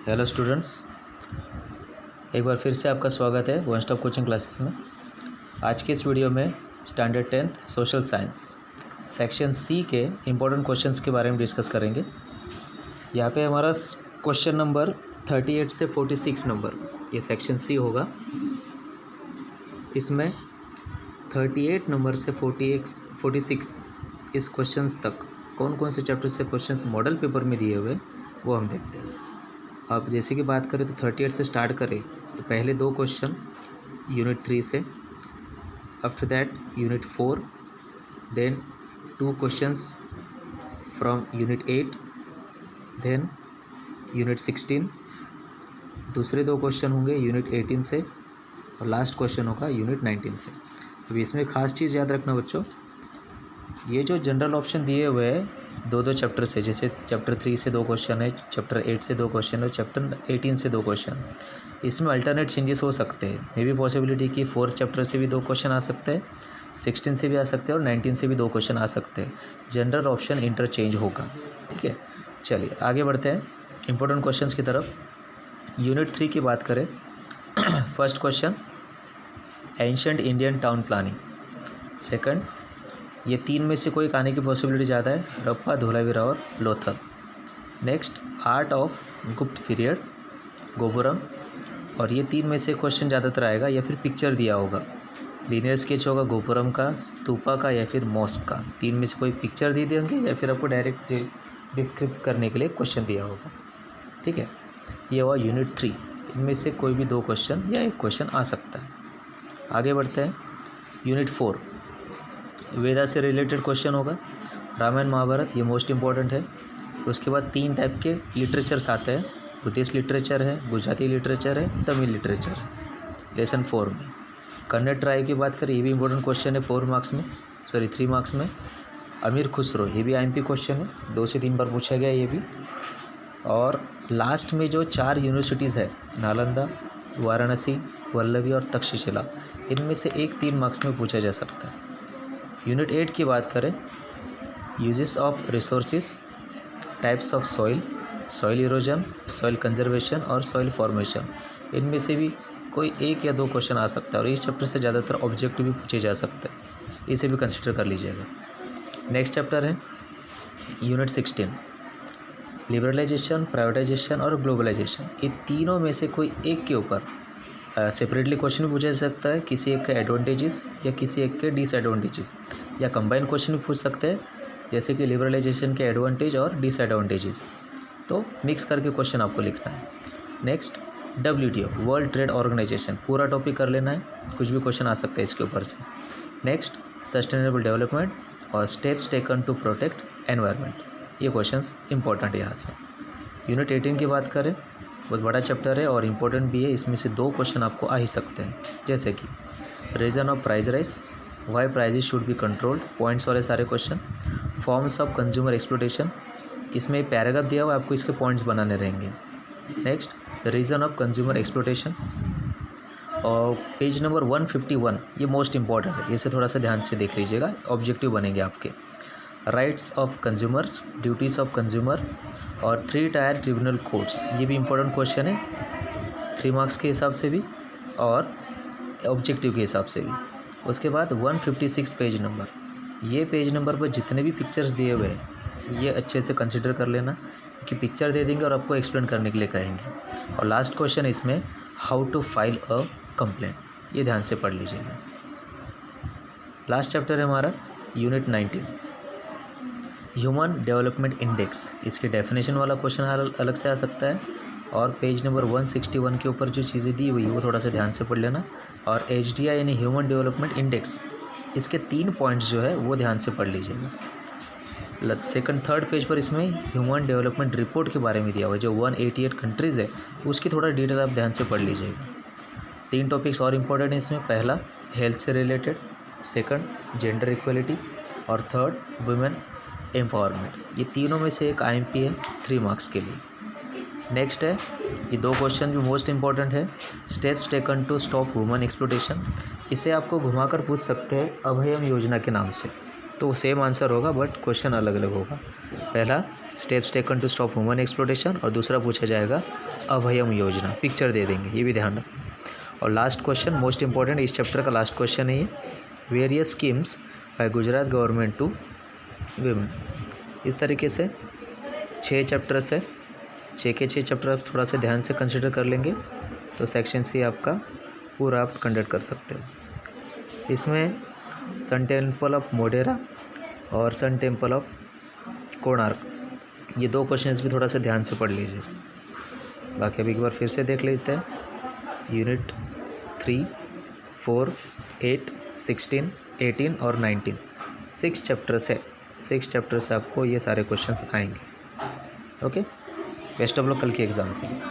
Hello students, एक बार फिर से आपका स्वागत है वन स्टॉप कोचिंग क्लासेस में। आज के इस वीडियो में standard 10th social science section C के इम्पोर्टेंट क्वेश्चंस के बारे में डिस्कस करेंगे। यहाँ पे हमारा क्वेश्चन नंबर 38 से 46 नंबर ये सेक्शन सी होगा। इसमें 38 नंबर से 46 इस क्वेश्चंस तक कौन कौन से चैप्टर से क्वेश्चंस मॉडल पेपर में दिए हुए वो हम देखते हैं। अब जैसे कि बात करें तो 38 से स्टार्ट करें तो पहले दो क्वेश्चन यूनिट 3 से, after that unit 4, then 2 questions from unit 8, then unit 16, दूसरे 2 क्वेश्चन होंगे यूनिट 18 से और लास्ट क्वेश्चन होगा यूनिट 19 से। अब इसमें ख़ास चीज़ याद रखना बच्चों, ये जो जनरल ऑप्शन दिए हुए हैं दो चैप्टर से, जैसे चैप्टर 3 से 2 क्वेश्चन है, चैप्टर 8 से 2 क्वेश्चन और चैप्टर 18 से 2 क्वेश्चन, इसमें अल्टरनेट चेंजेस हो सकते हैं। मे बी पॉसिबिलिटी कि 4th चैप्टर से भी 2 क्वेश्चन आ सकते हैं, 16 से भी आ सकते हैं और 19 से भी 2 क्वेश्चन आ सकते हैं। जनरल ऑप्शन इंटरचेंज होगा, ठीक है। चलिए आगे बढ़ते हैं इंपॉर्टेंट क्वेश्चंस की तरफ। यूनिट 3 की बात करें, first question ancient Indian town planning. Second, ये 3 में से कोई आने की पॉसिबिलिटी ज़्यादा है, हड़प्पा, धोलावीरा और लोथल। नेक्स्ट, आर्ट ऑफ गुप्त पीरियड, गोपुरम। और ये 3 में से क्वेश्चन ज़्यादातर आएगा या फिर पिक्चर दिया होगा, लीनियर स्केच होगा गोपुरम का, स्तूपा का या फिर मॉस्क का। 3 में से कोई पिक्चर दे देंगे या फिर आपको डायरेक्ट डिस्क्रिप्ट करने के लिए क्वेश्चन दिया होगा, ठीक है। ये हुआ यूनिट 3, इनमें से कोई भी 2 क्वेश्चन या 1 क्वेश्चन आ सकता है। आगे बढ़ते हैं यूनिट 4, वेदा से रिलेटेड क्वेश्चन होगा, रामायण महाभारत, ये मोस्ट इम्पॉर्टेंट है। उसके बाद 3 टाइप के लिटरेचर्स आते हैं, बुद्धिस्ट लिटरेचर है, गुजराती लिटरेचर है, तमिल लिटरेचर है। लेसन 4 में कन्नड़ ट्राइब की बात करें, ये भी इंपॉर्टेंट क्वेश्चन है 3 मार्क्स में। अमीर खुसरो, ये भी IMP क्वेश्चन है, 2 से 3 बार पूछा गया ये भी। और लास्ट में जो 4 यूनिवर्सिटीज़ है, नालंदा, वाराणसी, वल्लभी और तक्षशिला, इनमें से एक 3 मार्क्स में पूछा जा सकता है। यूनिट 8 की बात करें, uses of resources, types of soil erosion, soil conservation और सॉइल फॉर्मेशन, इनमें से भी कोई 1 या 2 क्वेश्चन आ सकता है और इस चैप्टर से ज़्यादातर ऑब्जेक्टिव भी पूछे जा सकते हैं, इसे भी कंसिडर कर लीजिएगा। नेक्स्ट चैप्टर है यूनिट 16, लिबरलाइजेशन, प्राइवेटाइजेशन और ग्लोबलाइजेशन। ये तीनों में से कोई एक के ऊपर सेपरेटली क्वेश्चन भी पूछा जा सकता है, किसी एक के एडवांटेजेस या किसी एक के डिसएडवांटेजेस, या कंबाइन क्वेश्चन भी पूछ सकते हैं, जैसे कि लिबरलाइजेशन के एडवांटेज और डिसएडवांटेजेस। तो मिक्स करके क्वेश्चन आपको लिखना है। Next, WTO, world trade organisation, पूरा टॉपिक कर लेना है, कुछ भी क्वेश्चन आ सकता है इसके ऊपर से। नेक्स्ट, सस्टेनेबल डेवलपमेंट और steps taken to protect environment, ये क्वेश्चंस इंपॉर्टेंट है यहाँ से। यूनिट 18 की बात करें, बहुत बड़ा चैप्टर है और इम्पोर्टेंट भी है, इसमें से 2 क्वेश्चन आपको आ ही सकते हैं, जैसे कि reason of price rise, why prices should be controlled, points वाले सारे question. Forms of consumer exploitation, इसमें पैराग्राफ दिया हुआ है, आपको इसके पॉइंट्स बनाने रहेंगे। Next, reason of consumer exploitation और पेज नंबर 151, ये मोस्ट इंपॉर्टेंट है, इसे थोड़ा सा ध्यान से देख लीजिएगा, ऑब्जेक्टिव बनेंगे आपके। Rights of consumers, duties of consumer और 3 टायर ट्रिब्यूनल कोड्स, ये भी इंपॉर्टेंट क्वेश्चन है 3 मार्क्स के हिसाब से भी और ऑब्जेक्टिव के हिसाब से भी। उसके बाद 156 पेज नंबर, ये पेज नंबर पर जितने भी पिक्चर्स दिए हुए हैं ये अच्छे से कंसिडर कर लेना, कि पिक्चर दे देंगे और आपको एक्सप्लेन करने के लिए कहेंगे। और लास्ट क्वेश्चन इसमें how to file a complaint, ये ध्यान से पढ़ लीजिएगा। लास्ट चैप्टर है हमारा यूनिट 19, ह्यूमन डेवलपमेंट इंडेक्स, इसके डेफिनेशन वाला क्वेश्चन अलग से आ सकता है। और पेज नंबर 161 के ऊपर जो चीज़ें दी हुई वो थोड़ा सा ध्यान से पढ़ लेना। और HDI यानी ह्यूमन डेवलपमेंट इंडेक्स, इसके 3 पॉइंट्स जो है वो ध्यान से पढ़ लीजिएगा। सेकंड थर्ड पेज पर इसमें ह्यूमन डेवलपमेंट रिपोर्ट के बारे में दिया हुआ है, जो 188 कंट्रीज़ है उसकी थोड़ा डिटेल आप ध्यान से पढ़ लीजिएगा। 3 टॉपिक्स और इम्पोर्टेंट हैं इसमें, पहला हेल्थ से रिलेटेड, सेकंड जेंडर इक्वलिटी और थर्ड वुमेन एम्पावरमेंट। ये तीनों में से एक IMP है 3 मार्क्स के लिए। नेक्स्ट है, ये 2 क्वेश्चन भी मोस्ट इंपॉर्टेंट है, steps taken to stop women exploitation, इसे आपको घुमाकर पूछ सकते हैं अभयम योजना के नाम से, तो सेम आंसर होगा बट क्वेश्चन अलग अलग होगा। पहला steps taken to stop human exploitation और दूसरा पूछा जाएगा अभयम योजना, पिक्चर दे देंगे, ये भी ध्यान रखना। और लास्ट क्वेश्चन मोस्ट इंपॉर्टेंट, इस चैप्टर का लास्ट क्वेश्चन है ये, various schemes by Gujarat government to women. इस तरीके से 6 चैप्टर्स है, 6 के 6 चैप्टर थोड़ा सा ध्यान से कंसिडर कर लेंगे तो सेक्शन सी आपका पूरा आप कंडक्ट कर सकते हो। इसमें सन टेम्पल ऑफ मोढेरा और सन टेम्पल ऑफ कोणार्क, ये 2 क्वेश्चंस भी थोड़ा सा ध्यान से पढ़ लीजिए। बाकी अभी एक बार फिर से देख लेते हैं। यूनिट 3, 4, 8, 16, 18 और 19 6 चैप्टर्स है। 6 चैप्टर से आपको ये सारे क्वेश्चंस आएंगे। ओके, बेस्ट ऑफ लक कल के एग्ज़ाम के लिए।